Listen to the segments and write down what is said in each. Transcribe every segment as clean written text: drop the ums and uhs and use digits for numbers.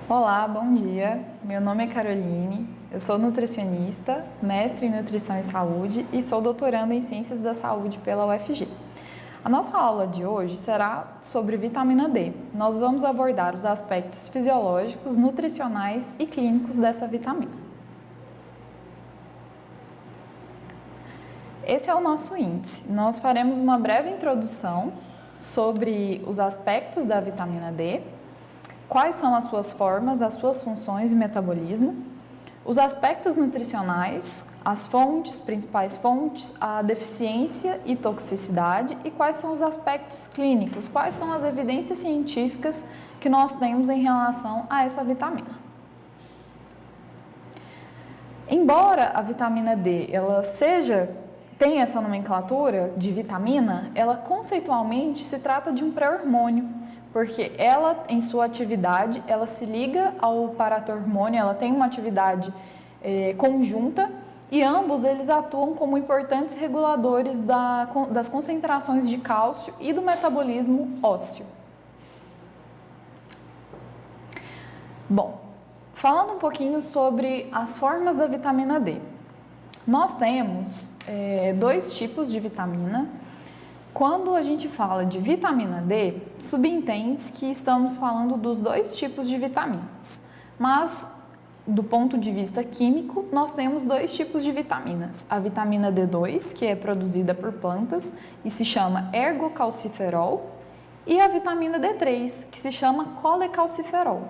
Olá, bom dia. Meu nome é Caroline, eu sou nutricionista, mestre em Nutrição e Saúde e sou doutoranda em Ciências da Saúde pela UFG. A nossa aula de hoje será sobre vitamina D. Nós vamos abordar os aspectos fisiológicos, nutricionais e clínicos dessa vitamina. Esse é o nosso índice. Nós faremos uma breve introdução sobre os aspectos da vitamina D, quais são as suas formas, as suas funções e metabolismo, os aspectos nutricionais, as fontes, principais fontes, a deficiência e toxicidade e quais são os aspectos clínicos, quais são as evidências científicas que nós temos em relação a essa vitamina. Embora a vitamina D tenha essa nomenclatura de vitamina, ela conceitualmente se trata de um pré-hormônio, porque ela, em sua atividade, ela se liga ao paratormônio, ela tem uma atividade conjunta e ambos eles atuam como importantes reguladores das concentrações de cálcio e do metabolismo ósseo. Bom, falando um pouquinho sobre as formas da vitamina D. Nós temos dois tipos de vitamina. Quando a gente fala de vitamina D, subentende-se que estamos falando dos dois tipos de vitaminas. Mas, do ponto de vista químico, nós temos dois tipos de vitaminas. A vitamina D2, que é produzida por plantas e se chama ergocalciferol, e a vitamina D3, que se chama colecalciferol.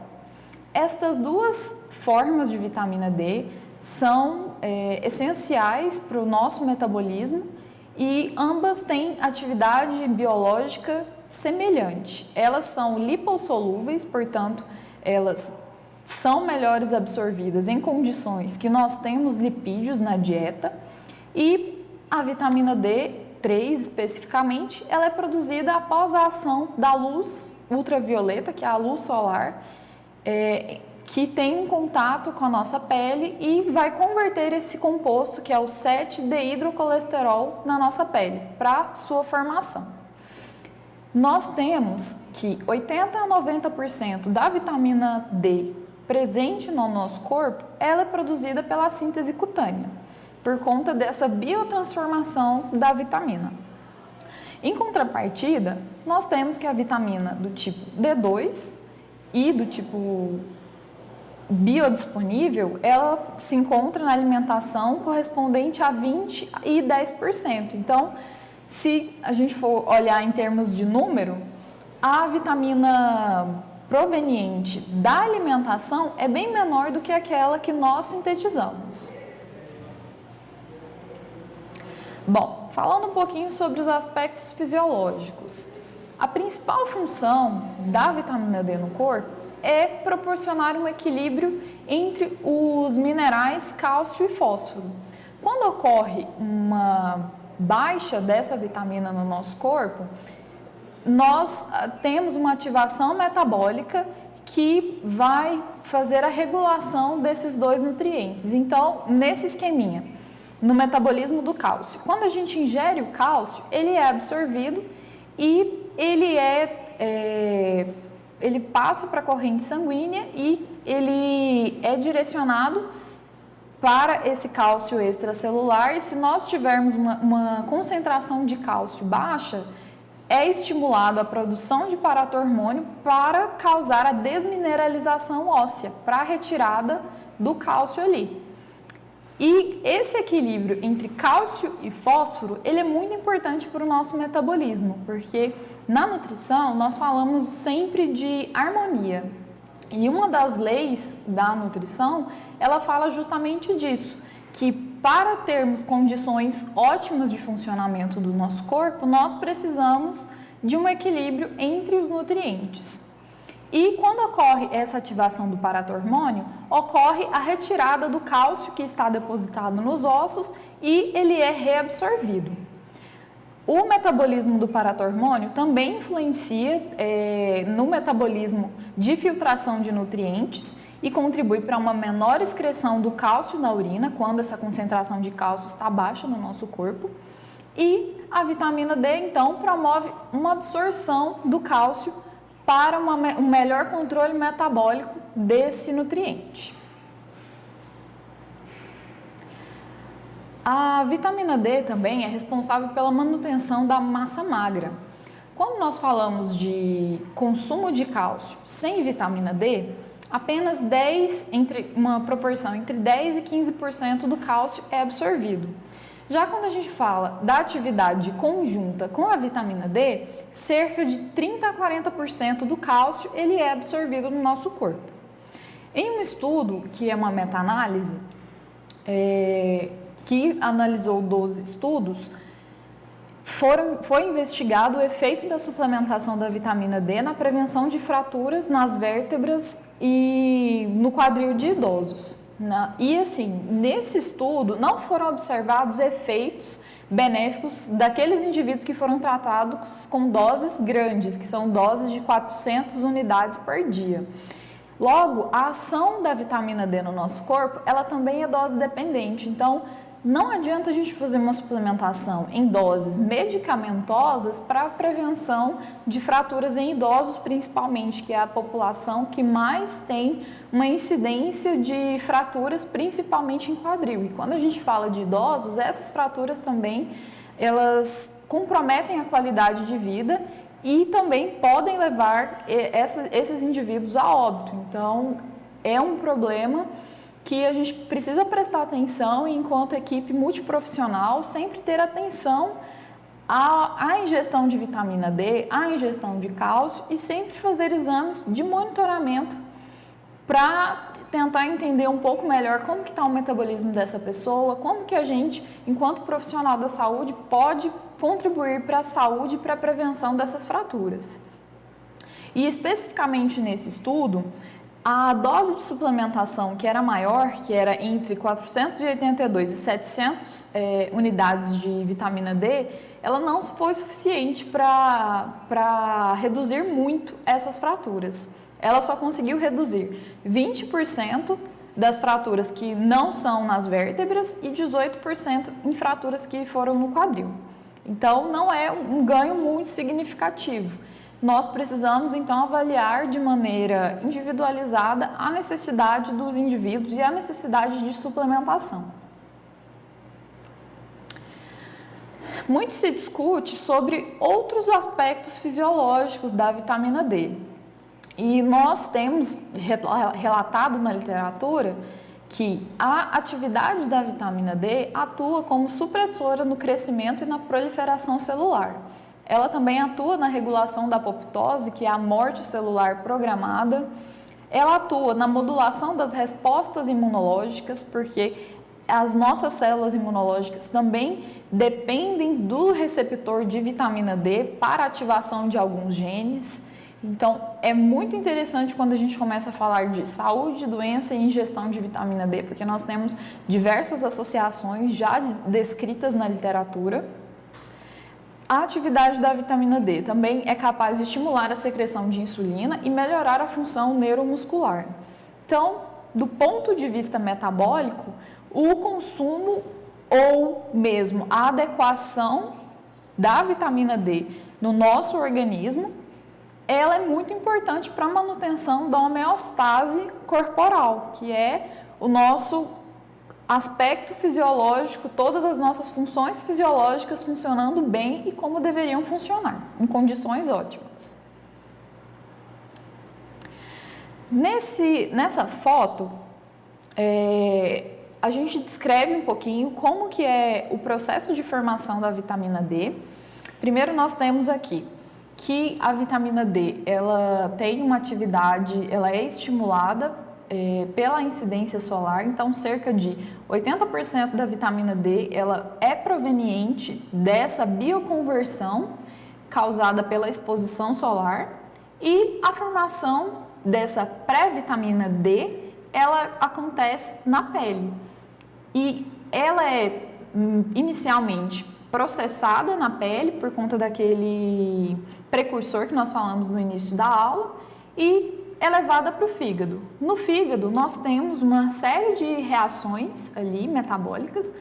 Estas duas formas de vitamina D são essenciais para o nosso metabolismo e ambas têm atividade biológica semelhante. Elas são lipossolúveis, portanto, elas são melhores absorvidas em condições que nós temos lipídios na dieta, e a vitamina D3 especificamente, ela é produzida após a ação da luz ultravioleta, que é a luz solar, que tem um contato com a nossa pele e vai converter esse composto, que é o 7-deidrocolesterol, na nossa pele, para sua formação. Nós temos que 80% a 90% da vitamina D presente no nosso corpo, ela é produzida pela síntese cutânea, por conta dessa biotransformação da vitamina. Em contrapartida, nós temos que a vitamina do tipo D2 e do tipo biodisponível, ela se encontra na alimentação correspondente a 20% e 10%. Então, se a gente for olhar em termos de número, a vitamina proveniente da alimentação é bem menor do que aquela que nós sintetizamos. Bom, falando um pouquinho sobre os aspectos fisiológicos. A principal função da vitamina D no corpo é proporcionar um equilíbrio entre os minerais cálcio e fósforo. Quando ocorre uma baixa dessa vitamina no nosso corpo, nós temos uma ativação metabólica que vai fazer a regulação desses dois nutrientes. Então, nesse esqueminha, no metabolismo do cálcio, quando a gente ingere o cálcio, ele é absorvido e ele passa para a corrente sanguínea e ele é direcionado para esse cálcio extracelular, e se nós tivermos uma concentração de cálcio baixa, é estimulado a produção de paratormônio para causar a desmineralização óssea, para a retirada do cálcio ali. E esse equilíbrio entre cálcio e fósforo, ele é muito importante para o nosso metabolismo, porque na nutrição nós falamos sempre de harmonia. E uma das leis da nutrição, ela fala justamente disso, que para termos condições ótimas de funcionamento do nosso corpo, nós precisamos de um equilíbrio entre os nutrientes. E quando ocorre essa ativação do paratormônio, ocorre a retirada do cálcio que está depositado nos ossos e ele é reabsorvido. O metabolismo do paratormônio também influencia no metabolismo de filtração de nutrientes e contribui para uma menor excreção do cálcio na urina, quando essa concentração de cálcio está baixa no nosso corpo. E a vitamina D, então, promove uma absorção do cálcio para um melhor controle metabólico desse nutriente. A vitamina D também é responsável pela manutenção da massa magra. Quando nós falamos de consumo de cálcio sem vitamina D, apenas uma proporção entre 10% e 15% do cálcio é absorvido. Já quando a gente fala da atividade conjunta com a vitamina D, cerca de 30% a 40% do cálcio ele é absorvido no nosso corpo. Em um estudo, que é uma meta-análise, que analisou 12 estudos, foi investigado o efeito da suplementação da vitamina D na prevenção de fraturas nas vértebras e no quadril de idosos. E assim, nesse estudo não foram observados efeitos benéficos daqueles indivíduos que foram tratados com doses grandes, que são doses de 400 unidades por dia. Logo, a ação da vitamina D no nosso corpo, ela também é dose dependente. Então, não adianta a gente fazer uma suplementação em doses medicamentosas para a prevenção de fraturas em idosos, principalmente, que é a população que mais tem uma incidência de fraturas, principalmente em quadril. E quando a gente fala de idosos, essas fraturas também, elas comprometem a qualidade de vida e também podem levar esses indivíduos a óbito. Então, é um problema que a gente precisa prestar atenção e, enquanto equipe multiprofissional, sempre ter atenção à ingestão de vitamina D, à ingestão de cálcio e sempre fazer exames de monitoramento para tentar entender um pouco melhor como que está o metabolismo dessa pessoa, como que a gente, enquanto profissional da saúde, pode contribuir para a saúde e para a prevenção dessas fraturas. E especificamente nesse estudo, a dose de suplementação que era maior, que era entre 482 e 700 unidades de vitamina D, ela não foi suficiente para reduzir muito essas fraturas. Ela só conseguiu reduzir 20% das fraturas que não são nas vértebras e 18% em fraturas que foram no quadril. Então, não é um ganho muito significativo. Nós precisamos, então, avaliar de maneira individualizada a necessidade dos indivíduos e a necessidade de suplementação. Muito se discute sobre outros aspectos fisiológicos da vitamina D. E nós temos relatado na literatura que a atividade da vitamina D atua como supressora no crescimento e na proliferação celular. Ela também atua na regulação da apoptose, que é a morte celular programada. Ela atua na modulação das respostas imunológicas, porque as nossas células imunológicas também dependem do receptor de vitamina D para a ativação de alguns genes. Então, é muito interessante quando a gente começa a falar de saúde, doença e ingestão de vitamina D, porque nós temos diversas associações já descritas na literatura. A atividade da vitamina D também é capaz de estimular a secreção de insulina e melhorar a função neuromuscular. Então, do ponto de vista metabólico, o consumo ou mesmo a adequação da vitamina D no nosso organismo, ela é muito importante para a manutenção da homeostase corporal, que é o nosso aspecto fisiológico, todas as nossas funções fisiológicas funcionando bem e como deveriam funcionar, em condições ótimas. Nessa foto, a gente descreve um pouquinho como que é o processo de formação da vitamina D. Primeiro nós temos aqui que a vitamina D, ela tem uma atividade, ela é estimulada pela incidência solar, então cerca de 80% da vitamina D ela é proveniente dessa bioconversão causada pela exposição solar e a formação dessa pré-vitamina D ela acontece na pele e ela é inicialmente processada na pele por conta daquele precursor que nós falamos no início da aula e é levada para o fígado. No fígado, nós temos uma série de reações ali metabólicas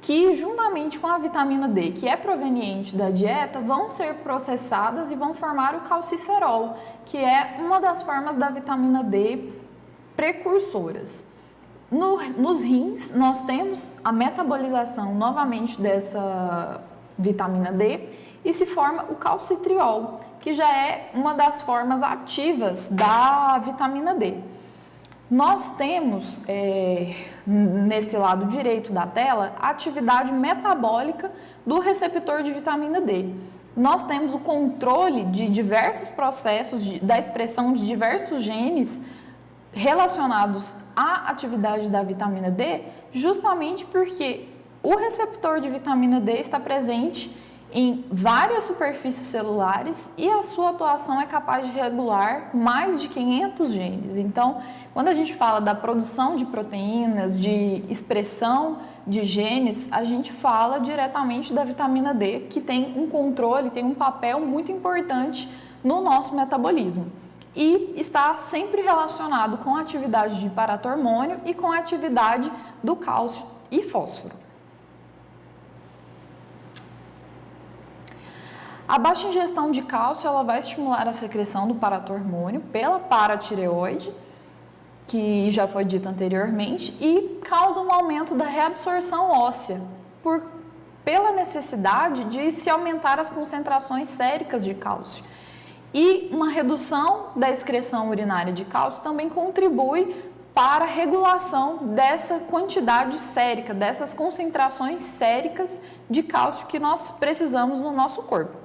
que, juntamente com a vitamina D, que é proveniente da dieta, vão ser processadas e vão formar o calciferol, que é uma das formas da vitamina D precursoras. Nos rins, nós temos a metabolização novamente dessa vitamina D e se forma o calcitriol, que já é uma das formas ativas da vitamina D. Nós temos, nesse lado direito da tela, a atividade metabólica do receptor de vitamina D. Nós temos o controle de diversos processos, da expressão de diversos genes relacionados à atividade da vitamina D, justamente porque o receptor de vitamina D está presente em várias superfícies celulares e a sua atuação é capaz de regular mais de 500 genes. Então, quando a gente fala da produção de proteínas, de expressão de genes, a gente fala diretamente da vitamina D, que tem um controle, tem um papel muito importante no nosso metabolismo. E está sempre relacionado com a atividade de paratormônio e com a atividade do cálcio e fósforo. A baixa ingestão de cálcio ela vai estimular a secreção do paratormônio pela paratireoide, que já foi dito anteriormente, e causa um aumento da reabsorção óssea pela necessidade de se aumentar as concentrações séricas de cálcio. E uma redução da excreção urinária de cálcio também contribui para a regulação dessa quantidade sérica, dessas concentrações séricas de cálcio que nós precisamos no nosso corpo.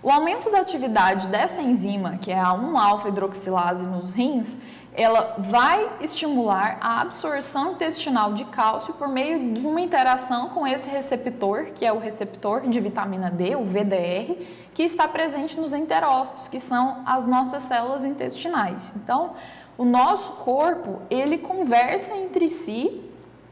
O aumento da atividade dessa enzima, que é a 1-alfa-hidroxilase nos rins, ela vai estimular a absorção intestinal de cálcio por meio de uma interação com esse receptor, que é o receptor de vitamina D, o VDR, que está presente nos enterócitos, que são as nossas células intestinais. Então, o nosso corpo, ele conversa entre si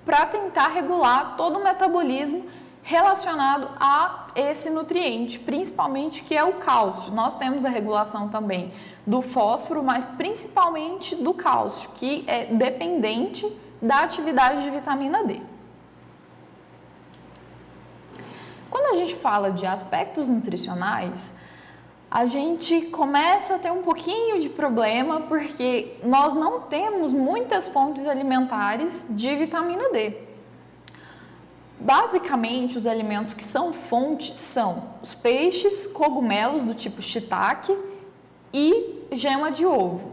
para tentar regular todo o metabolismo relacionado a esse nutriente, principalmente que é o cálcio. Nós temos a regulação também do fósforo, mas principalmente do cálcio, que é dependente da atividade de vitamina D. Quando a gente fala de aspectos nutricionais, a gente começa a ter um pouquinho de problema porque nós não temos muitas fontes alimentares de vitamina D. Basicamente, os alimentos que são fonte são os peixes, cogumelos do tipo shiitake e gema de ovo.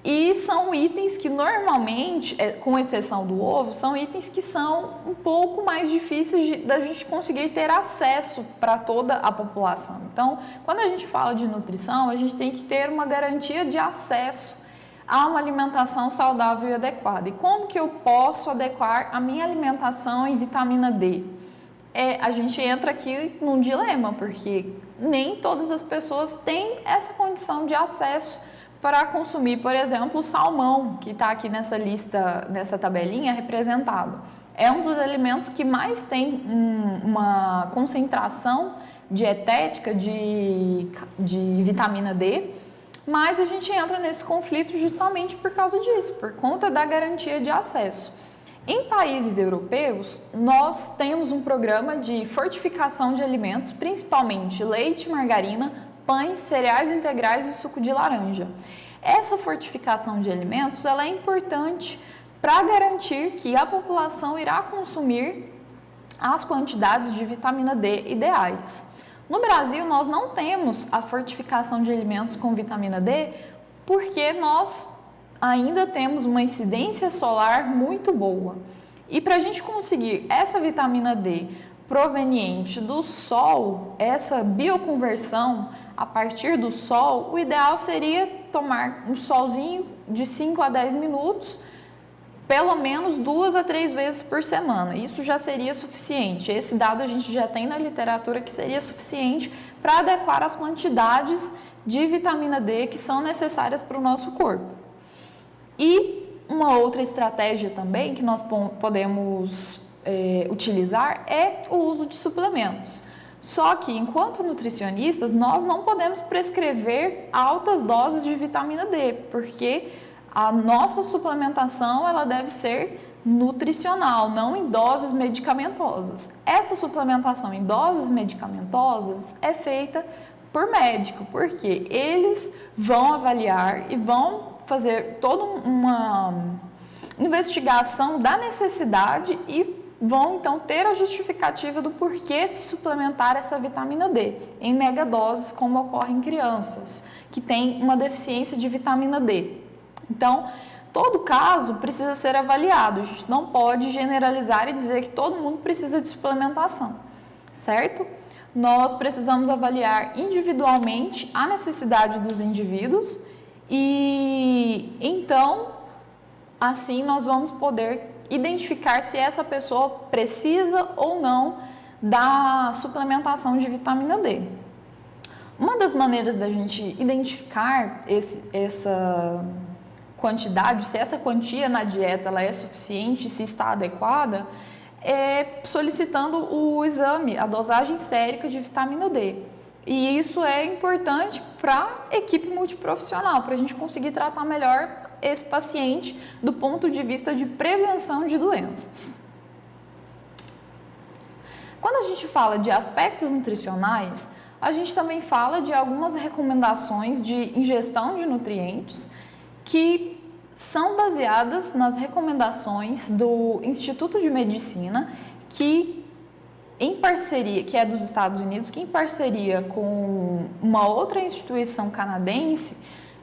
E são itens que normalmente, com exceção do ovo, são itens que são um pouco mais difíceis da gente conseguir ter acesso para toda a população. Então, quando a gente fala de nutrição, a gente tem que ter uma garantia de acesso a uma alimentação saudável e adequada. E como que eu posso adequar a minha alimentação em vitamina D? A gente entra aqui num dilema, porque nem todas as pessoas têm essa condição de acesso para consumir, por exemplo, o salmão, que está aqui nessa lista, nessa tabelinha representado. É um dos alimentos que mais tem uma concentração dietética de vitamina D, mas a gente entra nesse conflito justamente por causa disso, por conta da garantia de acesso. Em países europeus, nós temos um programa de fortificação de alimentos, principalmente leite, margarina, pães, cereais integrais e suco de laranja. Essa fortificação de alimentos ela é importante para garantir que a população irá consumir as quantidades de vitamina D ideais. No Brasil, nós não temos a fortificação de alimentos com vitamina D porque nós ainda temos uma incidência solar muito boa. E para a gente conseguir essa vitamina D proveniente do sol, essa bioconversão a partir do sol, o ideal seria tomar um solzinho de 5 a 10 minutos, pelo menos 2 a 3 vezes por semana. Isso já seria suficiente. Esse dado a gente já tem na literatura que seria suficiente para adequar as quantidades de vitamina D que são necessárias para o nosso corpo. E uma outra estratégia também que nós podemos utilizar é o uso de suplementos. Só que, enquanto nutricionistas, nós não podemos prescrever altas doses de vitamina D, porque a nossa suplementação ela deve ser nutricional, não em doses medicamentosas. Essa suplementação em doses medicamentosas é feita por médico, porque eles vão avaliar e vão fazer toda uma investigação da necessidade e vão então ter a justificativa do porquê se suplementar essa vitamina D em megadoses, como ocorre em crianças que têm uma deficiência de vitamina D. Então, todo caso precisa ser avaliado, a gente não pode generalizar e dizer que todo mundo precisa de suplementação, certo? Nós precisamos avaliar individualmente a necessidade dos indivíduos e então, assim, nós vamos poder identificar se essa pessoa precisa ou não da suplementação de vitamina D. Uma das maneiras da gente identificar essa quantidade, se essa quantia na dieta ela é suficiente, se está adequada, é solicitando o exame, a dosagem sérica de vitamina D. E isso é importante para a equipe multiprofissional, para a gente conseguir tratar melhor esse paciente do ponto de vista de prevenção de doenças. Quando a gente fala de aspectos nutricionais, a gente também fala de algumas recomendações de ingestão de nutrientes que são baseadas nas recomendações do Instituto de Medicina, que é dos Estados Unidos, que em parceria com uma outra instituição canadense,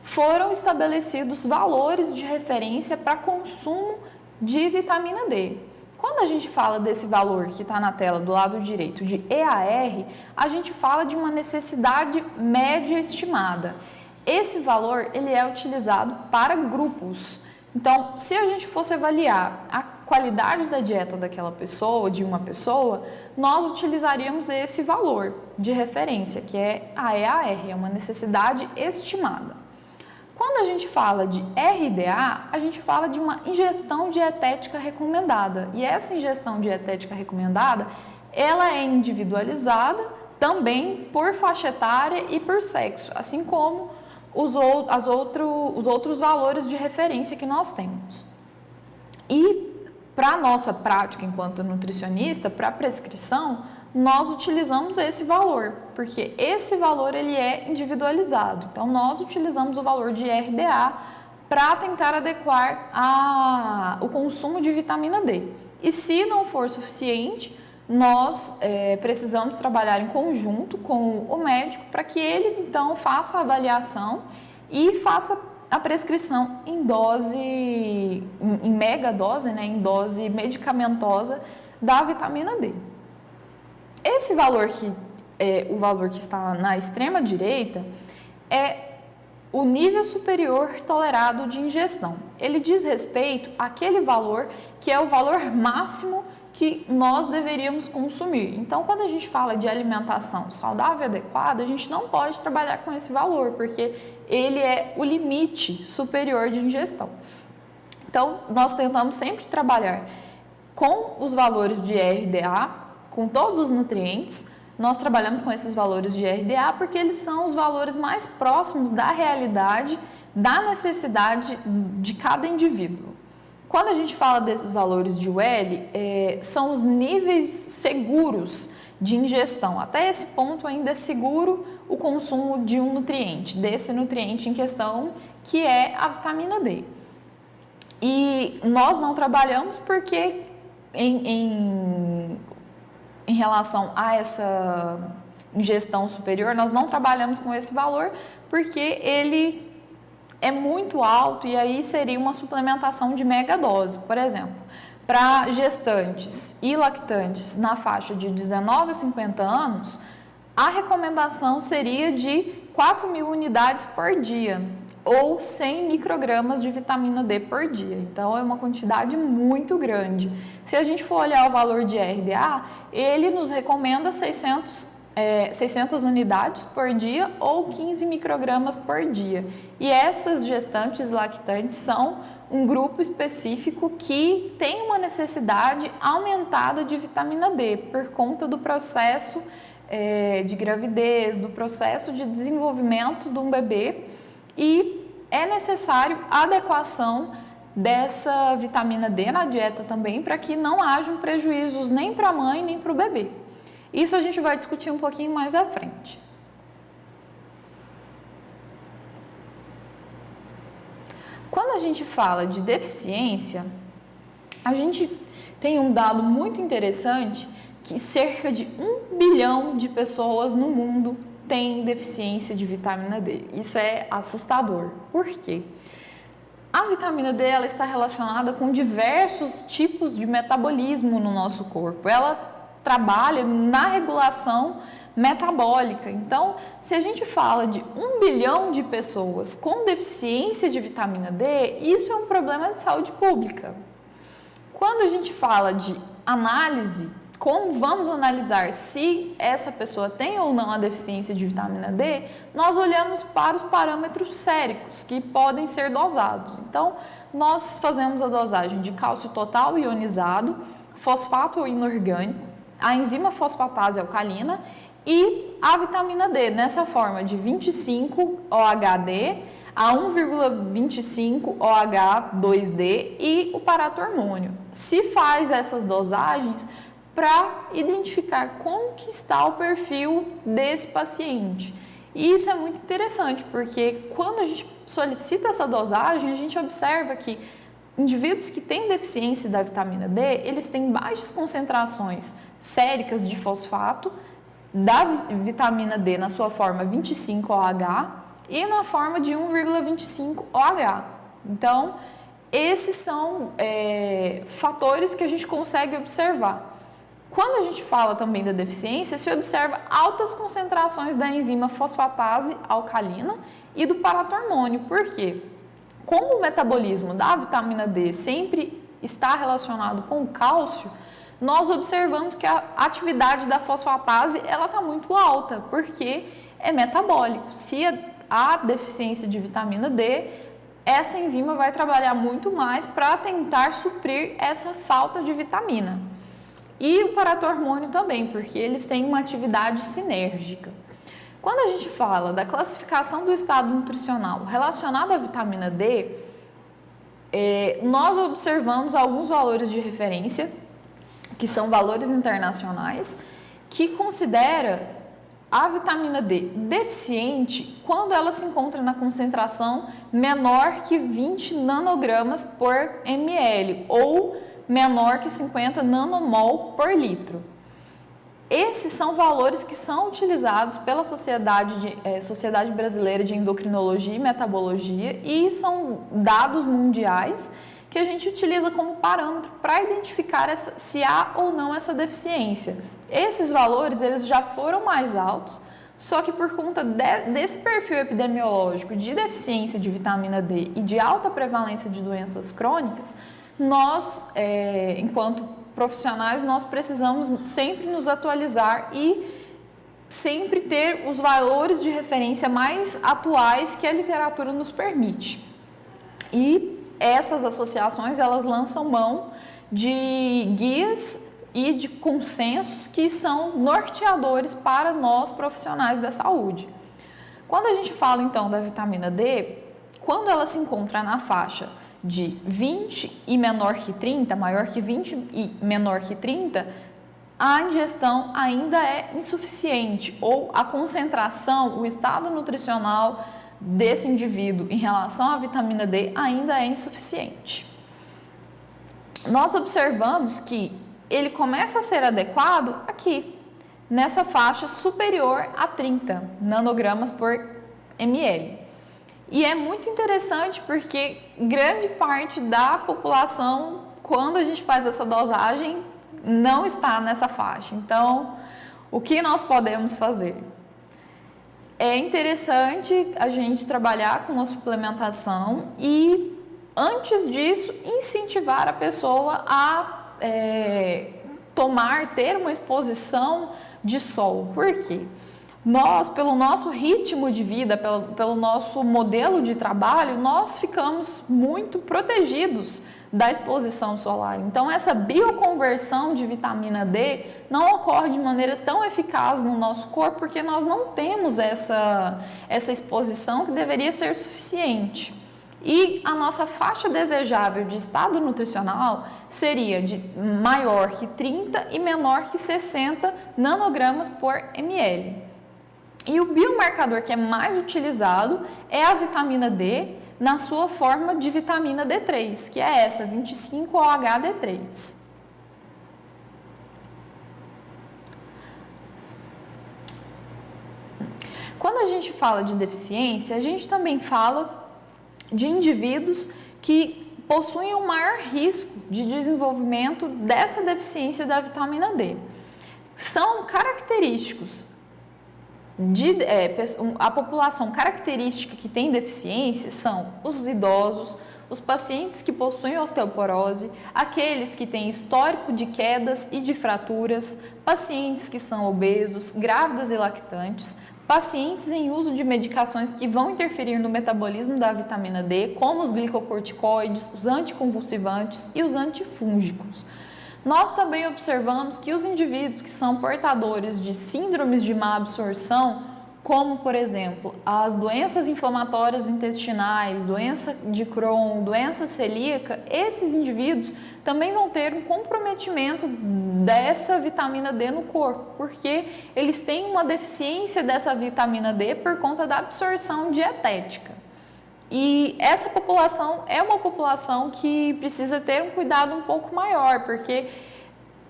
foram estabelecidos valores de referência para consumo de vitamina D. Quando a gente fala desse valor que está na tela do lado direito de EAR, a gente fala de uma necessidade média estimada. Esse valor ele é utilizado para grupos. Então, se a gente fosse avaliar a qualidade da dieta daquela pessoa, de uma pessoa, nós utilizaríamos esse valor de referência, que é a EAR, é uma necessidade estimada. Quando a gente fala de RDA, a gente fala de uma ingestão dietética recomendada. E essa ingestão dietética recomendada, ela é individualizada também por faixa etária e por sexo, assim como os outros valores de referência que nós temos. E para a nossa prática enquanto nutricionista, para a prescrição, nós utilizamos esse valor, porque esse valor ele é individualizado. Então, nós utilizamos o valor de RDA para tentar adequar o consumo de vitamina D. E se não for suficiente, nós precisamos trabalhar em conjunto com o médico para que ele, então, faça a avaliação e faça a prescrição em megadose, né, em dose medicamentosa da vitamina D. Esse valor o valor que está na extrema direita é o nível superior tolerado de ingestão. Ele diz respeito àquele valor que é o valor máximo que nós deveríamos consumir. Então, quando a gente fala de alimentação saudável e adequada, a gente não pode trabalhar com esse valor, porque ele é o limite superior de ingestão. Então, nós tentamos sempre trabalhar com os valores de RDA, com todos os nutrientes. Nós trabalhamos com esses valores de RDA porque eles são os valores mais próximos da realidade, da necessidade de cada indivíduo. Quando a gente fala desses valores de UL, são os níveis seguros de ingestão. Até esse ponto ainda é seguro o consumo de um nutriente, desse nutriente em questão, que é a vitamina D. E nós não trabalhamos porque em relação a essa ingestão superior, nós não trabalhamos com esse valor porque ele é muito alto e aí seria uma suplementação de megadose. Por exemplo, para gestantes e lactantes na faixa de 19 a 50 anos, a recomendação seria de 4.000 unidades por dia ou 100 microgramas de vitamina D por dia. Então, é uma quantidade muito grande. Se a gente for olhar o valor de RDA, ele nos recomenda 600 unidades por dia ou 15 microgramas por dia. E essas gestantes lactantes são um grupo específico que tem uma necessidade aumentada de vitamina D por conta do processo de gravidez, do processo de desenvolvimento de um bebê, e é necessário adequação dessa vitamina D na dieta também para que não hajam prejuízos nem para a mãe nem para o bebê. Isso a gente vai discutir um pouquinho mais à frente. Quando a gente fala de deficiência, a gente tem um dado muito interessante que cerca de 1 bilhão de pessoas no mundo têm deficiência de vitamina D. Isso é assustador. Por quê? A vitamina D ela está relacionada com diversos tipos de metabolismo no nosso corpo. Ela trabalha na regulação metabólica. Então, se a gente fala de 1 bilhão de pessoas com deficiência de vitamina D, isso é um problema de saúde pública. Quando a gente fala de análise, como vamos analisar se essa pessoa tem ou não a deficiência de vitamina D, nós olhamos para os parâmetros séricos que podem ser dosados. Então, nós fazemos a dosagem de cálcio total ionizado, fosfato inorgânico, a enzima fosfatase alcalina e a vitamina D, nessa forma de 25 OHD a 1,25 OH2D e o paratormônio. Se faz essas dosagens para identificar como que está o perfil desse paciente. E isso é muito interessante, porque quando a gente solicita essa dosagem, a gente observa que indivíduos que têm deficiência da vitamina D, eles têm baixas concentrações séricas de fosfato, da vitamina D na sua forma 25OH e na forma de 1,25OH. Então, esses são fatores que a gente consegue observar. Quando a gente fala também da deficiência, se observa altas concentrações da enzima fosfatase alcalina e do paratormônio. Por quê? Como o metabolismo da vitamina D sempre está relacionado com o cálcio, nós observamos que a atividade da fosfatase ela está muito alta, porque é metabólico. Se há deficiência de vitamina D, essa enzima vai trabalhar muito mais para tentar suprir essa falta de vitamina. E o paratormônio também, porque eles têm uma atividade sinérgica. Quando a gente fala da classificação do estado nutricional relacionado à vitamina D, nós observamos alguns valores de referência, que são valores internacionais, que considera a vitamina D deficiente quando ela se encontra na concentração menor que 20 nanogramas por ml ou menor que 50 nanomol por litro. Esses são valores que são utilizados pela Sociedade Brasileira de Endocrinologia e Metabologia e são dados mundiais que a gente utiliza como parâmetro para identificar se há ou não essa deficiência. Esses valores eles já foram mais altos, só que por conta desse perfil epidemiológico de deficiência de vitamina D e de alta prevalência de doenças crônicas, nós, enquanto profissionais, nós precisamos sempre nos atualizar e sempre ter os valores de referência mais atuais que a literatura nos permite. E essas associações, elas lançam mão de guias e de consensos que são norteadores para nós profissionais da saúde. Quando a gente fala então da vitamina D, quando ela se encontra na faixa de 20 e menor que 30, maior que 20 e menor que 30, a ingestão ainda é insuficiente ou a concentração, o estado nutricional desse indivíduo em relação à vitamina D ainda é insuficiente. Nós observamos que ele começa a ser adequado aqui, nessa faixa superior a 30 nanogramas por ml. E é muito interessante porque grande parte da população, quando a gente faz essa dosagem, não está nessa faixa. Então, o que nós podemos fazer? É interessante a gente trabalhar com a suplementação e, antes disso, incentivar a pessoa a ter uma exposição de sol. Por quê? Nós, pelo nosso ritmo de vida, pelo nosso modelo de trabalho, nós ficamos muito protegidos da exposição solar. Então, essa bioconversão de vitamina D não ocorre de maneira tão eficaz no nosso corpo, porque nós não temos essa exposição que deveria ser suficiente. E a nossa faixa desejável de estado nutricional seria de maior que 30 e menor que 60 nanogramas por ml. E o biomarcador que é mais utilizado é a vitamina D na sua forma de vitamina D3, que é essa 25-OH-D3. Quando a gente fala de deficiência, a gente também fala de indivíduos que possuem um maior risco de desenvolvimento dessa deficiência da vitamina D. São característicos a população característica que tem deficiência são os idosos, os pacientes que possuem osteoporose, aqueles que têm histórico de quedas e de fraturas, pacientes que são obesos, grávidas e lactantes, pacientes em uso de medicações que vão interferir no metabolismo da vitamina D, como os glicocorticoides, os anticonvulsivantes e os antifúngicos. Nós também observamos que os indivíduos que são portadores de síndromes de má absorção, como, por exemplo, as doenças inflamatórias intestinais, doença de Crohn, doença celíaca, esses indivíduos também vão ter um comprometimento dessa vitamina D no corpo, porque eles têm uma deficiência dessa vitamina D por conta da absorção dietética. E essa população é uma população que precisa ter um cuidado um pouco maior, porque,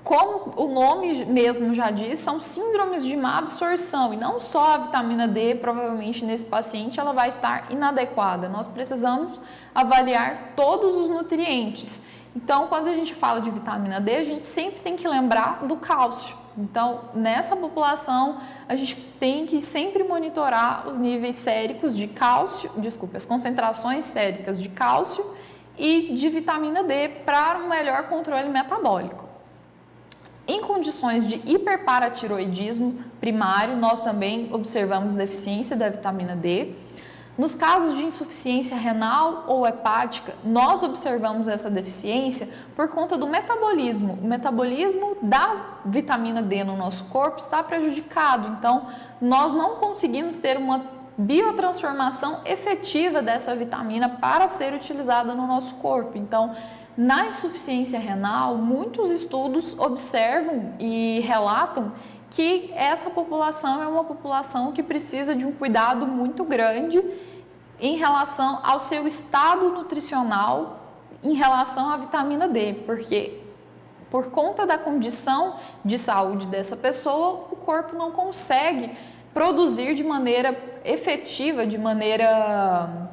como o nome mesmo já diz, são síndromes de má absorção, e não só a vitamina D, provavelmente nesse paciente, ela vai estar inadequada. Nós precisamos avaliar todos os nutrientes. Então, quando a gente fala de vitamina D, a gente sempre tem que lembrar do cálcio. Então, nessa população, a gente tem que sempre monitorar os níveis séricos de cálcio, as concentrações séricas de cálcio e de vitamina D para um melhor controle metabólico. Em condições de hiperparatiroidismo primário, nós também observamos deficiência da vitamina D. Nos casos de insuficiência renal ou hepática, nós observamos essa deficiência por conta do metabolismo. O metabolismo da vitamina D no nosso corpo está prejudicado, então nós não conseguimos ter uma biotransformação efetiva dessa vitamina para ser utilizada no nosso corpo. Então, na insuficiência renal, muitos estudos observam e relatam que essa população é uma população que precisa de um cuidado muito grande em relação ao seu estado nutricional, em relação à vitamina D, porque por conta da condição de saúde dessa pessoa, o corpo não consegue produzir de maneira efetiva, de maneira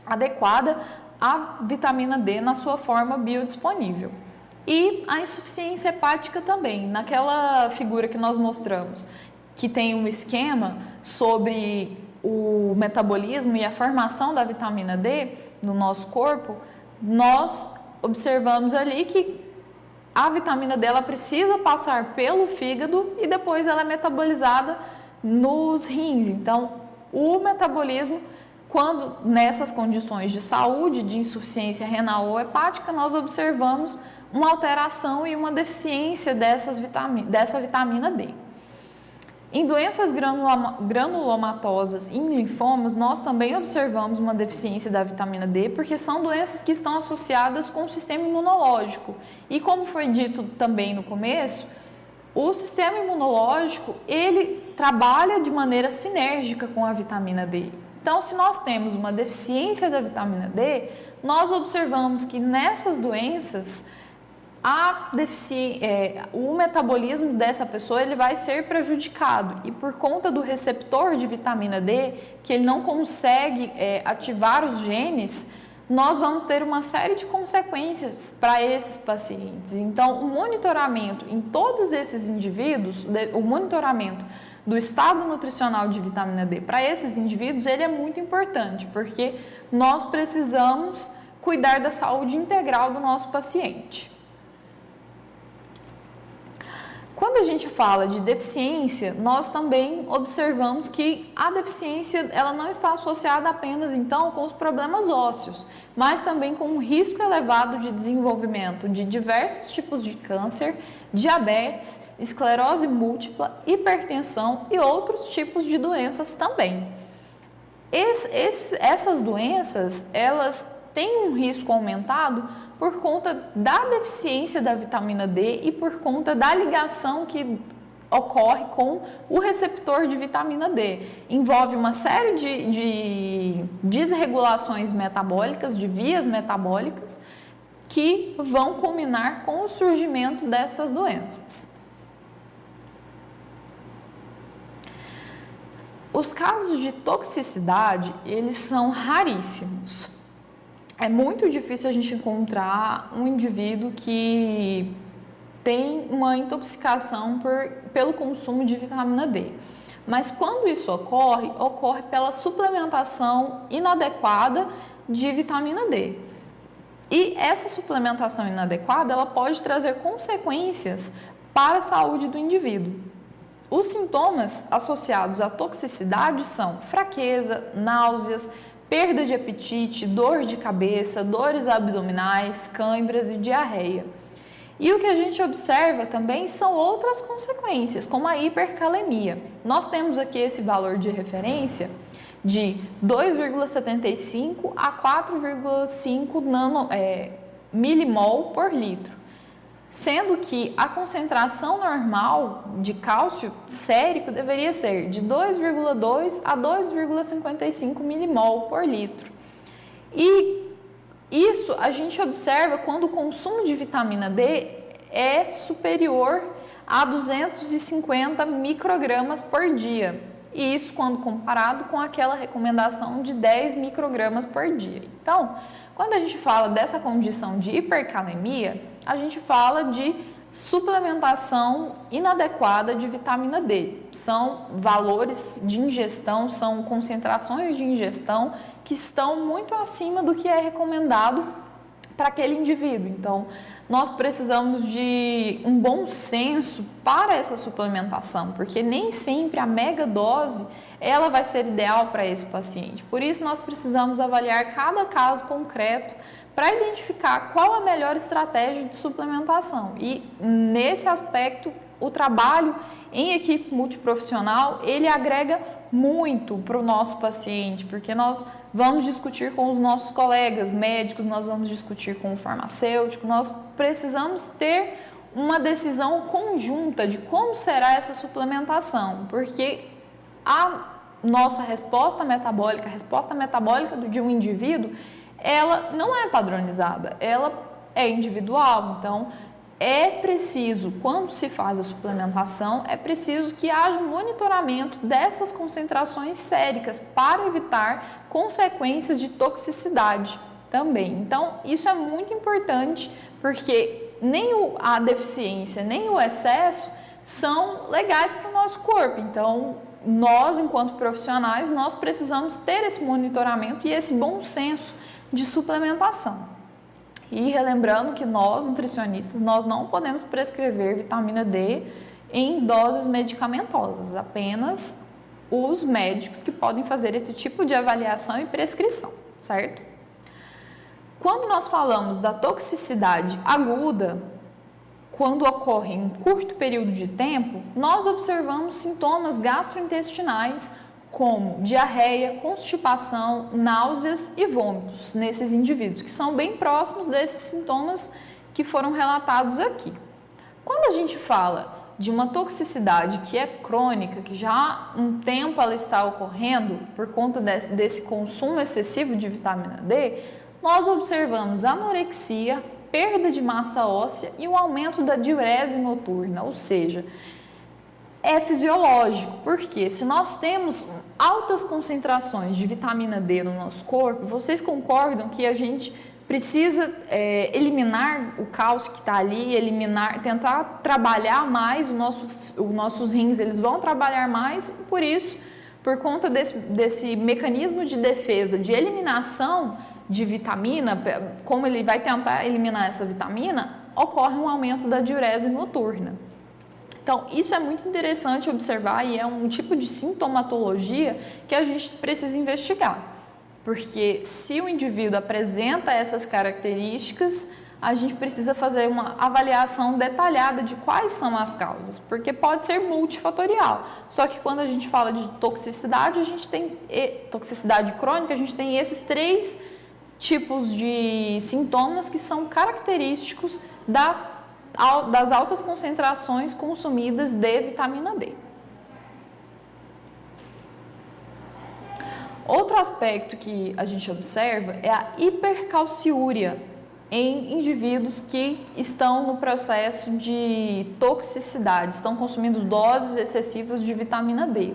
adequada, a vitamina D na sua forma biodisponível. E a insuficiência hepática também. Naquela figura que nós mostramos, que tem um esquema sobre o metabolismo e a formação da vitamina D no nosso corpo, nós observamos ali que a vitamina D ela precisa passar pelo fígado e depois ela é metabolizada nos rins. Então, o metabolismo, quando nessas condições de saúde, de insuficiência renal ou hepática, nós observamos uma alteração e uma deficiência dessa vitamina D. Em doenças granulomatosas e em linfomas, nós também observamos uma deficiência da vitamina D, porque são doenças que estão associadas com o sistema imunológico. E como foi dito também no começo, o sistema imunológico, ele trabalha de maneira sinérgica com a vitamina D. Então, se nós temos uma deficiência da vitamina D, nós observamos que nessas doenças, o metabolismo dessa pessoa ele vai ser prejudicado e por conta do receptor de vitamina D, que ele não consegue ativar os genes, nós vamos ter uma série de consequências para esses pacientes. Então, o monitoramento em todos esses indivíduos, o monitoramento do estado nutricional de vitamina D para esses indivíduos, ele é muito importante, porque nós precisamos cuidar da saúde integral do nosso paciente. Quando a gente fala de deficiência, nós também observamos que a deficiência ela não está associada apenas então com os problemas ósseos, mas também com um risco elevado de desenvolvimento de diversos tipos de câncer, diabetes, esclerose múltipla, hipertensão e outros tipos de doenças também. Essas doenças, elas têm um risco aumentado por conta da deficiência da vitamina D e por conta da ligação que ocorre com o receptor de vitamina D. Envolve uma série de desregulações metabólicas, de vias metabólicas, que vão culminar com o surgimento dessas doenças. Os casos de toxicidade, eles são raríssimos. É muito difícil a gente encontrar um indivíduo que tem uma intoxicação pelo consumo de vitamina D. Mas quando isso ocorre, ocorre pela suplementação inadequada de vitamina D. E essa suplementação inadequada, ela pode trazer consequências para a saúde do indivíduo. Os sintomas associados à toxicidade são fraqueza, náuseas, perda de apetite, dor de cabeça, dores abdominais, câimbras e diarreia. E o que a gente observa também são outras consequências, como a hipercalemia. Nós temos aqui esse valor de referência de 2,75 a 4,5 milimol por litro, sendo que a concentração normal de cálcio sérico deveria ser de 2,2 a 2,55 milimol por litro. E isso a gente observa quando o consumo de vitamina D é superior a 250 microgramas por dia. E isso quando comparado com aquela recomendação de 10 microgramas por dia. Então, quando a gente fala dessa condição de hipercalemia, a gente fala de suplementação inadequada de vitamina D. São valores de ingestão, são concentrações de ingestão que estão muito acima do que é recomendado para aquele indivíduo. Então, nós precisamos de um bom senso para essa suplementação, porque nem sempre a mega dose ela vai ser ideal para esse paciente. Por isso, nós precisamos avaliar cada caso concreto para identificar qual a melhor estratégia de suplementação. E nesse aspecto, o trabalho em equipe multiprofissional, ele agrega muito para o nosso paciente, porque nós vamos discutir com os nossos colegas médicos, nós vamos discutir com o farmacêutico, nós precisamos ter uma decisão conjunta de como será essa suplementação, porque a nossa resposta metabólica, a resposta metabólica de um indivíduo, ela não é padronizada, ela é individual. Então, é preciso, quando se faz a suplementação, é preciso que haja um monitoramento dessas concentrações séricas para evitar consequências de toxicidade também. Então, isso é muito importante, porque nem a deficiência, nem o excesso são legais para o nosso corpo. Então, nós, enquanto profissionais, nós precisamos ter esse monitoramento e esse bom senso de suplementação. E relembrando que nós, nutricionistas, nós não podemos prescrever vitamina D em doses medicamentosas, apenas os médicos que podem fazer esse tipo de avaliação e prescrição, certo? Quando nós falamos da toxicidade aguda, quando ocorre em um curto período de tempo, nós observamos sintomas gastrointestinais como diarreia, constipação, náuseas e vômitos nesses indivíduos, que são bem próximos desses sintomas que foram relatados aqui. Quando a gente fala de uma toxicidade que é crônica, que já há um tempo ela está ocorrendo por conta desse consumo excessivo de vitamina D, nós observamos anorexia, perda de massa óssea e o aumento da diurese noturna, ou seja, é fisiológico, porque se nós temos altas concentrações de vitamina D no nosso corpo, vocês concordam que a gente precisa eliminar o cálcio que está ali, tentar trabalhar mais os nossos rins, eles vão trabalhar mais, e por isso, por conta desse mecanismo de defesa, de eliminação de vitamina, como ele vai tentar eliminar essa vitamina, ocorre um aumento da diurese noturna. Então, isso é muito interessante observar e é um tipo de sintomatologia que a gente precisa investigar. Porque se o indivíduo apresenta essas características, a gente precisa fazer uma avaliação detalhada de quais são as causas, porque pode ser multifatorial. Só que quando a gente fala de toxicidade, a gente tem toxicidade crônica, a gente tem esses 3 tipos de sintomas que são característicos da das altas concentrações consumidas de vitamina D. Outro aspecto que a gente observa é a hipercalciúria em indivíduos que estão no processo de toxicidade, estão consumindo doses excessivas de vitamina D.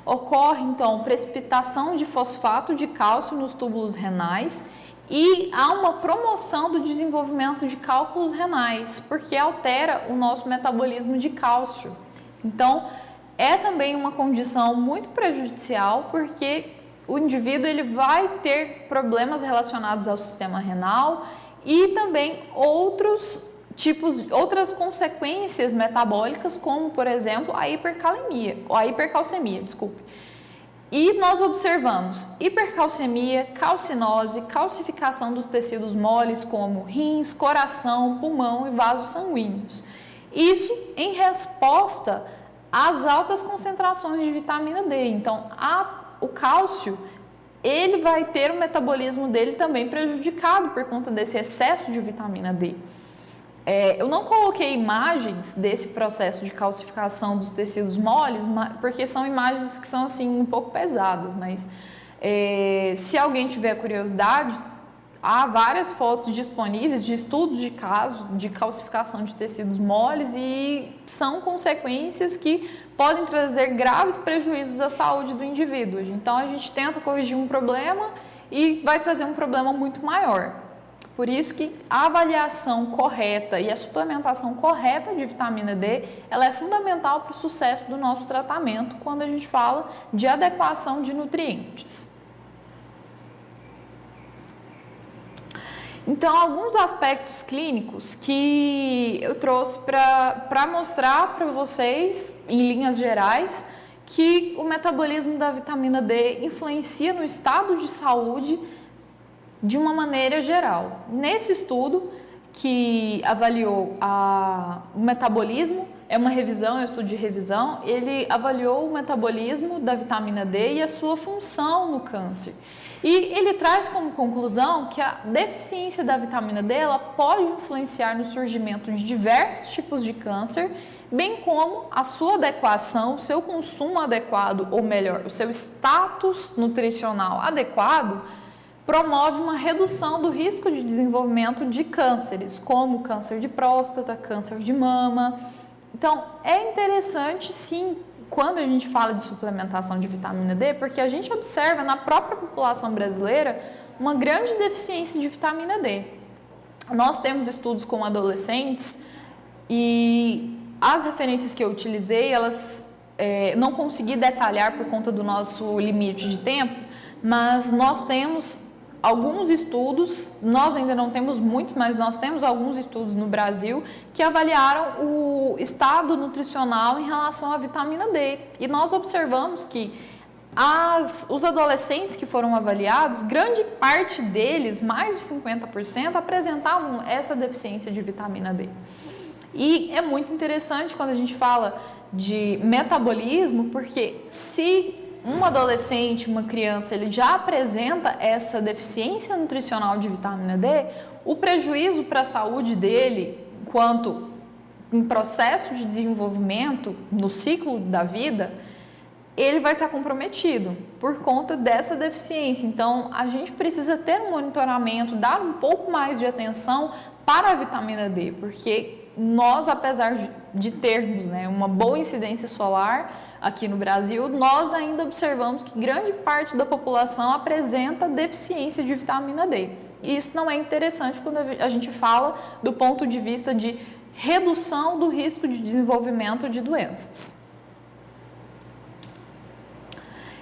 Ocorre, então, precipitação de fosfato de cálcio nos túbulos renais e há uma promoção do desenvolvimento de cálculos renais, porque altera o nosso metabolismo de cálcio. Então, é também uma condição muito prejudicial, porque o indivíduo ele vai ter problemas relacionados ao sistema renal e também outras consequências metabólicas, como, por exemplo, a hipercalcemia, desculpe. E nós observamos hipercalcemia, calcinose, calcificação dos tecidos moles, como rins, coração, pulmão e vasos sanguíneos. Isso em resposta às altas concentrações de vitamina D. Então, o cálcio, ele vai ter o metabolismo dele também prejudicado por conta desse excesso de vitamina D. Eu não coloquei imagens desse processo de calcificação dos tecidos moles, porque são imagens que são assim um pouco pesadas, mas se alguém tiver curiosidade, há várias fotos disponíveis de estudos de casos de calcificação de tecidos moles e são consequências que podem trazer graves prejuízos à saúde do indivíduo. Então a gente tenta corrigir um problema e vai trazer um problema muito maior. Por isso que a avaliação correta e a suplementação correta de vitamina D, ela é fundamental para o sucesso do nosso tratamento quando a gente fala de adequação de nutrientes. Então, alguns aspectos clínicos que eu trouxe para mostrar para vocês, em linhas gerais, que o metabolismo da vitamina D influencia no estado de saúde de uma maneira geral. Nesse estudo que avaliou o metabolismo, é uma revisão, é um estudo de revisão, ele avaliou o metabolismo da vitamina D e a sua função no câncer. E ele traz como conclusão que a deficiência da vitamina D ela pode influenciar no surgimento de diversos tipos de câncer, bem como a sua adequação, o seu consumo adequado, ou melhor, o seu status nutricional adequado, promove uma redução do risco de desenvolvimento de cânceres, como câncer de próstata, câncer de mama. Então, é interessante, sim, quando a gente fala de suplementação de vitamina D, porque a gente observa na própria população brasileira uma grande deficiência de vitamina D. Nós temos estudos com adolescentes e as referências que eu utilizei, elas não consegui detalhar por conta do nosso limite de tempo, mas nós temos alguns estudos, nós ainda não temos muitos, mas nós temos alguns estudos no Brasil que avaliaram o estado nutricional em relação à vitamina D. E nós observamos que os adolescentes que foram avaliados, grande parte deles, mais de 50%, apresentavam essa deficiência de vitamina D. E é muito interessante quando a gente fala de metabolismo, porque se um adolescente, uma criança, ele já apresenta essa deficiência nutricional de vitamina D, o prejuízo para a saúde dele, enquanto em processo de desenvolvimento, no ciclo da vida, ele vai estar comprometido por conta dessa deficiência. Então, a gente precisa ter um monitoramento, dar um pouco mais de atenção para a vitamina D, porque nós, apesar de termos uma boa incidência solar aqui no Brasil, nós ainda observamos que grande parte da população apresenta deficiência de vitamina D. E isso não é interessante quando a gente fala do ponto de vista de redução do risco de desenvolvimento de doenças.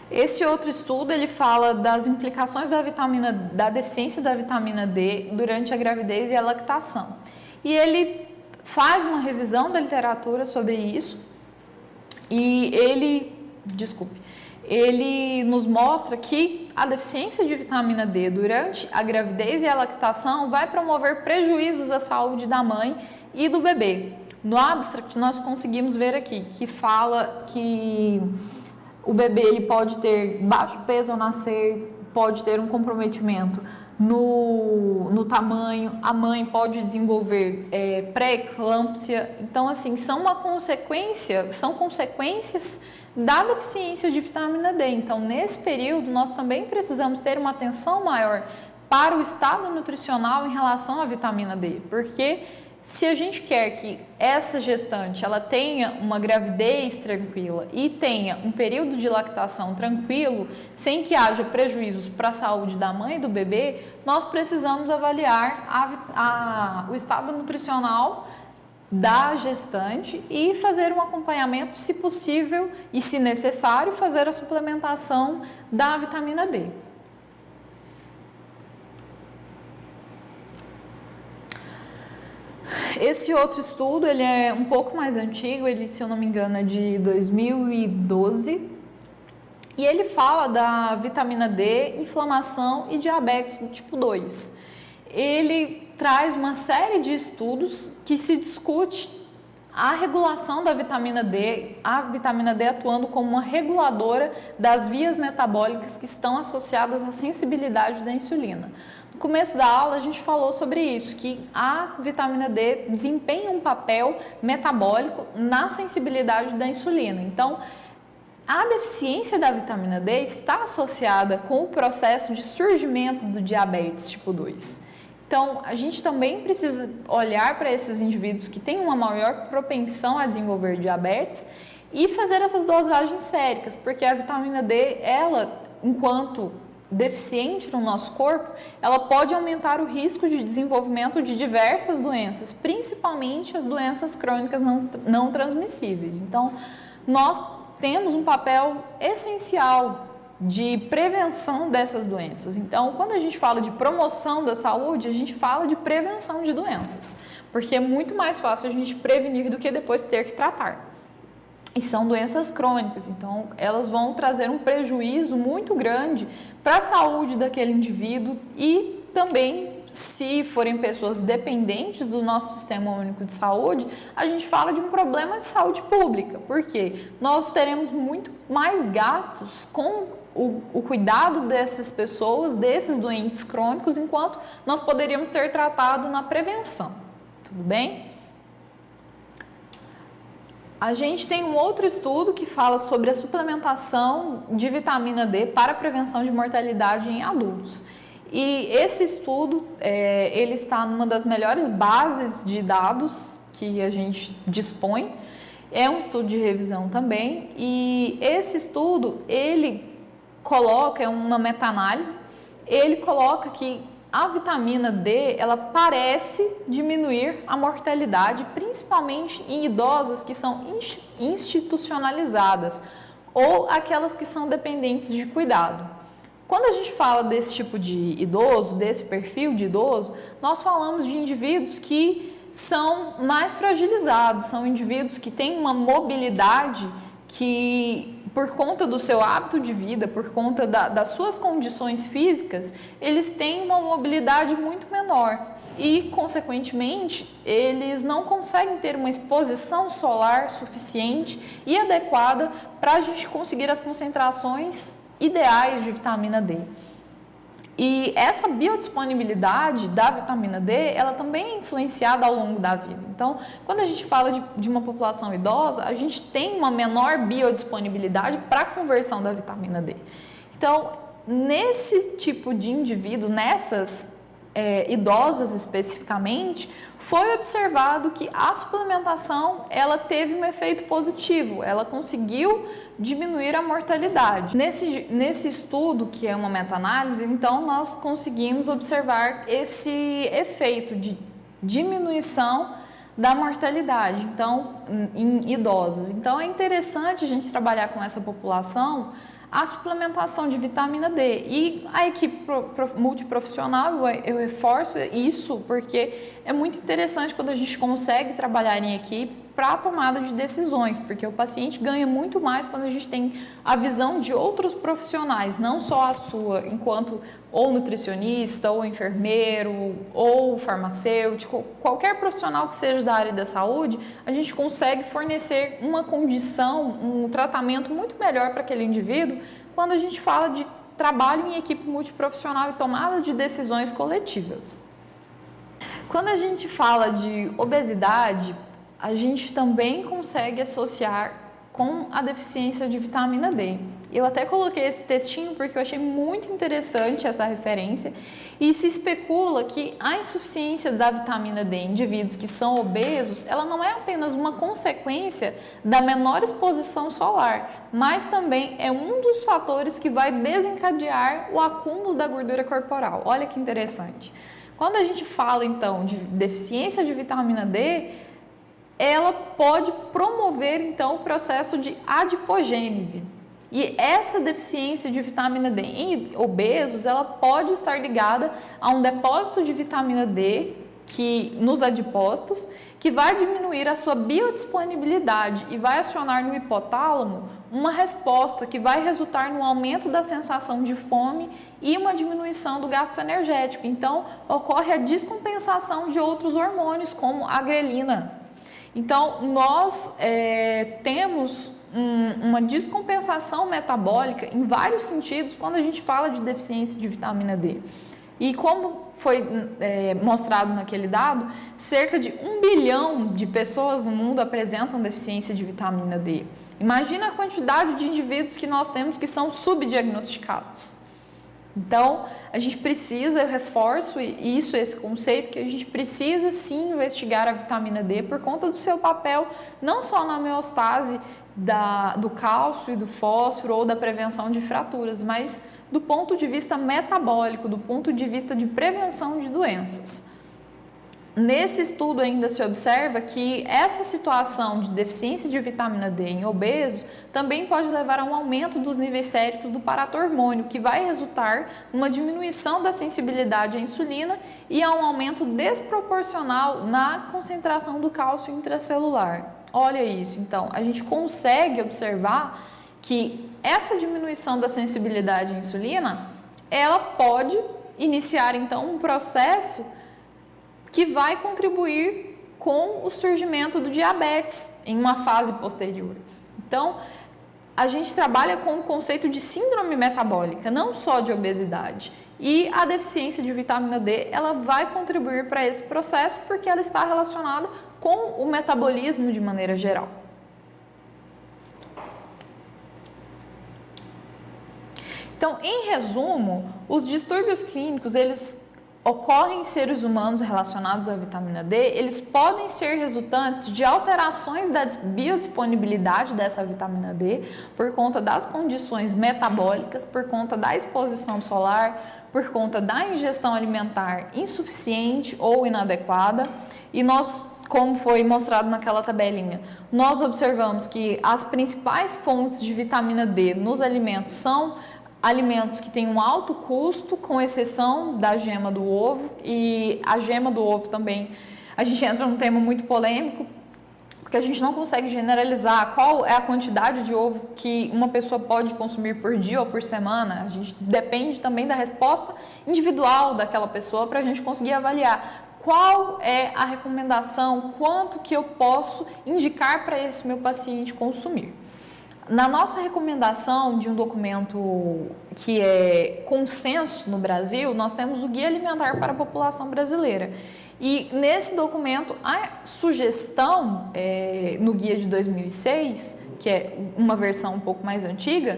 Esse outro estudo, ele fala das implicações da deficiência da vitamina D durante a gravidez e a lactação. E ele faz uma revisão da literatura sobre isso e ele nos mostra que a deficiência de vitamina D durante a gravidez e a lactação vai promover prejuízos à saúde da mãe e do bebê. No abstract, nós conseguimos ver aqui que fala que o bebê ele pode ter baixo peso ao nascer, pode ter um comprometimento no tamanho, a mãe pode desenvolver pré-eclâmpsia. Então, assim, são consequências da deficiência de vitamina D. Então, nesse período, nós também precisamos ter uma atenção maior para o estado nutricional em relação à vitamina D, porque se a gente quer que essa gestante ela tenha uma gravidez tranquila e tenha um período de lactação tranquilo, sem que haja prejuízos para a saúde da mãe e do bebê, nós precisamos avaliar o estado nutricional da gestante e fazer um acompanhamento, se possível e se necessário, fazer a suplementação da vitamina D. Esse outro estudo, ele é um pouco mais antigo, ele, se eu não me engano, é de 2012, e ele fala da vitamina D, inflamação e diabetes do tipo 2. Ele traz uma série de estudos que se discute a regulação da vitamina D, a vitamina D atuando como uma reguladora das vias metabólicas que estão associadas à sensibilidade da insulina. No começo da aula a gente falou sobre isso, que a vitamina D desempenha um papel metabólico na sensibilidade da insulina. Então, a deficiência da vitamina D está associada com o processo de surgimento do diabetes tipo 2. Então, a gente também precisa olhar para esses indivíduos que têm uma maior propensão a desenvolver diabetes e fazer essas dosagens séricas, porque a vitamina D, ela, enquanto deficiente no nosso corpo, ela pode aumentar o risco de desenvolvimento de diversas doenças, principalmente as doenças crônicas não transmissíveis. Então, nós temos um papel essencial de prevenção dessas doenças. Então, quando a gente fala de promoção da saúde, a gente fala de prevenção de doenças, porque é muito mais fácil a gente prevenir do que depois ter que tratar. E são doenças crônicas, então elas vão trazer um prejuízo muito grande para a saúde daquele indivíduo e também, se forem pessoas dependentes do nosso Sistema Único de Saúde, a gente fala de um problema de saúde pública, porque nós teremos muito mais gastos com o cuidado dessas pessoas, desses doentes crônicos, enquanto nós poderíamos ter tratado na prevenção. Tudo bem? A gente tem um outro estudo que fala sobre a suplementação de vitamina D para a prevenção de mortalidade em adultos. E esse estudo, ele está numa das melhores bases de dados que a gente dispõe. É um estudo de revisão também. E esse estudo, ele coloca, é uma meta-análise, ele coloca que a vitamina D, ela parece diminuir a mortalidade, principalmente em idosas que são institucionalizadas ou aquelas que são dependentes de cuidado. Quando a gente fala desse tipo de idoso, desse perfil de idoso, nós falamos de indivíduos que são mais fragilizados, são indivíduos que têm uma mobilidade que, por conta do seu hábito de vida, por conta das suas condições físicas, eles têm uma mobilidade muito menor e, consequentemente, eles não conseguem ter uma exposição solar suficiente e adequada para a gente conseguir as concentrações ideais de vitamina D. E essa biodisponibilidade da vitamina D, ela também é influenciada ao longo da vida. Então, quando a gente fala de uma população idosa, a gente tem uma menor biodisponibilidade para a conversão da vitamina D. Então, nesse tipo de indivíduo, nessas idosas especificamente, foi observado que a suplementação ela teve um efeito positivo, ela conseguiu diminuir a mortalidade. Nesse estudo, que é uma meta-análise, então nós conseguimos observar esse efeito de diminuição da mortalidade, então, em idosas. Então, é interessante a gente trabalhar com essa população a suplementação de vitamina D. E a equipe multiprofissional, eu reforço isso porque é muito interessante quando a gente consegue trabalhar em equipe para a tomada de decisões, porque o paciente ganha muito mais quando a gente tem a visão de outros profissionais, não só a sua, enquanto ou nutricionista, ou enfermeiro, ou farmacêutico, qualquer profissional que seja da área da saúde, a gente consegue fornecer uma condição, um tratamento muito melhor para aquele indivíduo quando a gente fala de trabalho em equipe multiprofissional e tomada de decisões coletivas. Quando a gente fala de obesidade, a gente também consegue associar com a deficiência de vitamina D. Eu até coloquei esse textinho porque eu achei muito interessante essa referência e se especula que a insuficiência da vitamina D em indivíduos que são obesos, ela não é apenas uma consequência da menor exposição solar, mas também é um dos fatores que vai desencadear o acúmulo da gordura corporal. Olha que interessante. Quando a gente fala então de deficiência de vitamina D, ela pode promover então o processo de adipogênese. E essa deficiência de vitamina D em obesos, ela pode estar ligada a um depósito de vitamina D nos adipócitos, que vai diminuir a sua biodisponibilidade e vai acionar no hipotálamo uma resposta que vai resultar no aumento da sensação de fome e uma diminuição do gasto energético. Então, ocorre a descompensação de outros hormônios, como a grelina. Então, nós temos uma descompensação metabólica em vários sentidos quando a gente fala de deficiência de vitamina D. E como foi mostrado naquele dado, cerca de 1 bilhão de pessoas no mundo apresentam deficiência de vitamina D. Imagina a quantidade de indivíduos que nós temos que são subdiagnosticados. Então, a gente precisa, eu reforço esse conceito, que a gente precisa sim investigar a vitamina D por conta do seu papel, não só na homeostase do cálcio e do fósforo ou da prevenção de fraturas, mas do ponto de vista metabólico, do ponto de vista de prevenção de doenças. Nesse estudo ainda se observa que essa situação de deficiência de vitamina D em obesos também pode levar a um aumento dos níveis séricos do paratormônio, que vai resultar numa diminuição da sensibilidade à insulina e a um aumento desproporcional na concentração do cálcio intracelular. Olha isso, então, a gente consegue observar que essa diminuição da sensibilidade à insulina, ela pode iniciar então um processo que vai contribuir com o surgimento do diabetes em uma fase posterior. Então, a gente trabalha com o conceito de síndrome metabólica, não só de obesidade. E a deficiência de vitamina D, ela vai contribuir para esse processo porque ela está relacionada com o metabolismo de maneira geral. Então, em resumo, os distúrbios clínicos, eles ocorrem em seres humanos relacionados à vitamina D, eles podem ser resultantes de alterações da biodisponibilidade dessa vitamina D por conta das condições metabólicas, por conta da exposição solar, por conta da ingestão alimentar insuficiente ou inadequada. E nós, como foi mostrado naquela tabelinha, nós observamos que as principais fontes de vitamina D nos alimentos são alimentos que têm um alto custo, com exceção da gema do ovo, e a gema do ovo também, a gente entra num tema muito polêmico, porque a gente não consegue generalizar qual é a quantidade de ovo que uma pessoa pode consumir por dia ou por semana. A gente depende também da resposta individual daquela pessoa para a gente conseguir avaliar qual é a recomendação, quanto que eu posso indicar para esse meu paciente consumir. Na nossa recomendação de um documento que é consenso no Brasil, nós temos o Guia Alimentar para a População Brasileira. E nesse documento, a sugestão no guia de 2006, que é uma versão um pouco mais antiga,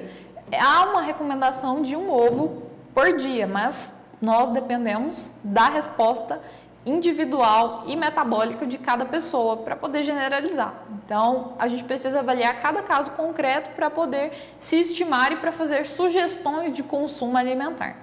há uma recomendação de um ovo por dia, mas nós dependemos da resposta individual e metabólica de cada pessoa para poder generalizar. Então, a gente precisa avaliar cada caso concreto para poder se estimar e para fazer sugestões de consumo alimentar.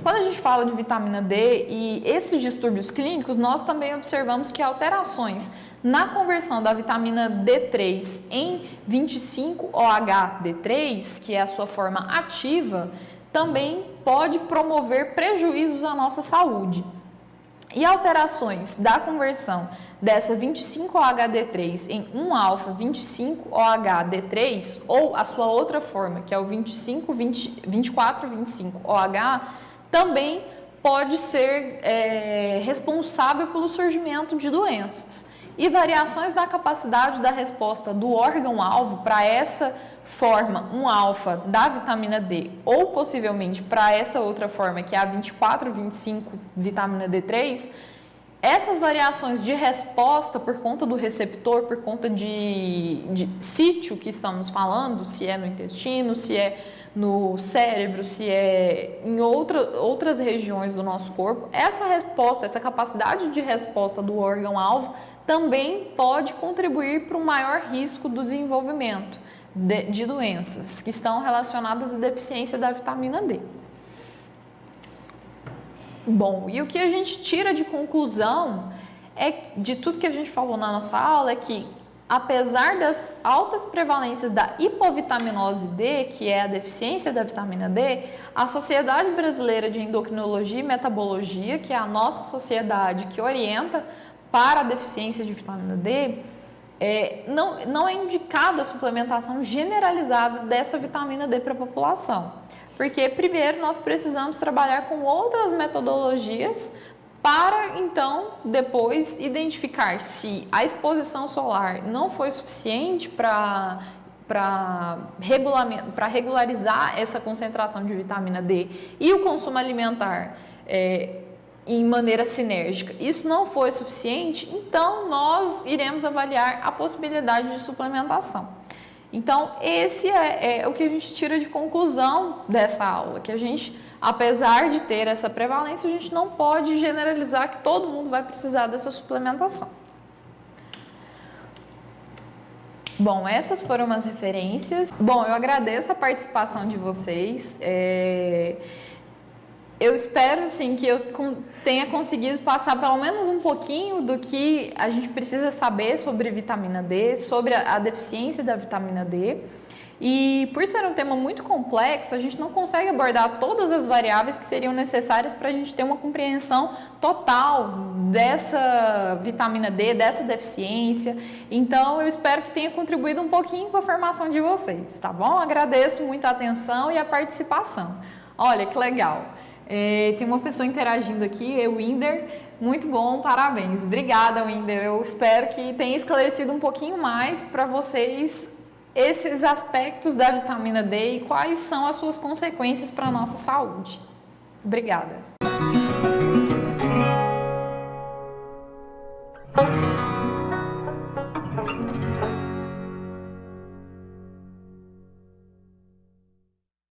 Quando a gente fala de vitamina D e esses distúrbios clínicos, nós também observamos que alterações na conversão da vitamina D3 em 25-OH-D3, que é a sua forma ativa, também pode promover prejuízos à nossa saúde. E alterações da conversão dessa 25-OH-D3 em 1-alfa-25-OH-D3, ou a sua outra forma, que é o 24-25-OH, também pode ser responsável pelo surgimento de doenças. e variações na capacidade da resposta do órgão-alvo para essa forma 1-alfa da vitamina D ou possivelmente para essa outra forma que é a 24-25 vitamina D3, essas variações de resposta por conta do receptor, por conta de sítio que estamos falando, se é no intestino, se é no cérebro, se é em outras regiões do nosso corpo, essa resposta, essa capacidade de resposta do órgão-alvo também pode contribuir para um maior risco do desenvolvimento de doenças que estão relacionadas à deficiência da vitamina D. Bom, e o que a gente tira de conclusão de tudo que a gente falou na nossa aula é que, apesar das altas prevalências da hipovitaminose D, que é a deficiência da vitamina D, a Sociedade Brasileira de Endocrinologia e Metabologia, que é a nossa sociedade que orienta para a deficiência de vitamina D, não é indicada a suplementação generalizada dessa vitamina D para a população. Porque, primeiro, nós precisamos trabalhar com outras metodologias para, então, depois identificar se a exposição solar não foi suficiente para regularizar essa concentração de vitamina D e o consumo alimentar em maneira sinérgica. Isso não foi suficiente, então nós iremos avaliar a possibilidade de suplementação. Então, esse é o que a gente tira de conclusão dessa aula, que a gente, apesar de ter essa prevalência, a gente não pode generalizar que todo mundo vai precisar dessa suplementação. Bom, essas foram as referências. Bom, eu agradeço a participação de vocês. Eu espero, assim, que eu tenha conseguido passar pelo menos um pouquinho do que a gente precisa saber sobre vitamina D, sobre a deficiência da vitamina D. E por ser um tema muito complexo, a gente não consegue abordar todas as variáveis que seriam necessárias para a gente ter uma compreensão total dessa vitamina D, dessa deficiência. Então, eu espero que tenha contribuído um pouquinho com a formação de vocês, tá bom? Agradeço muito a atenção e a participação. Olha, que legal! Tem uma pessoa interagindo aqui, o Winder, muito bom, parabéns. Obrigada, Winder. Eu espero que tenha esclarecido um pouquinho mais para vocês esses aspectos da vitamina D e quais são as suas consequências para a nossa saúde. Obrigada.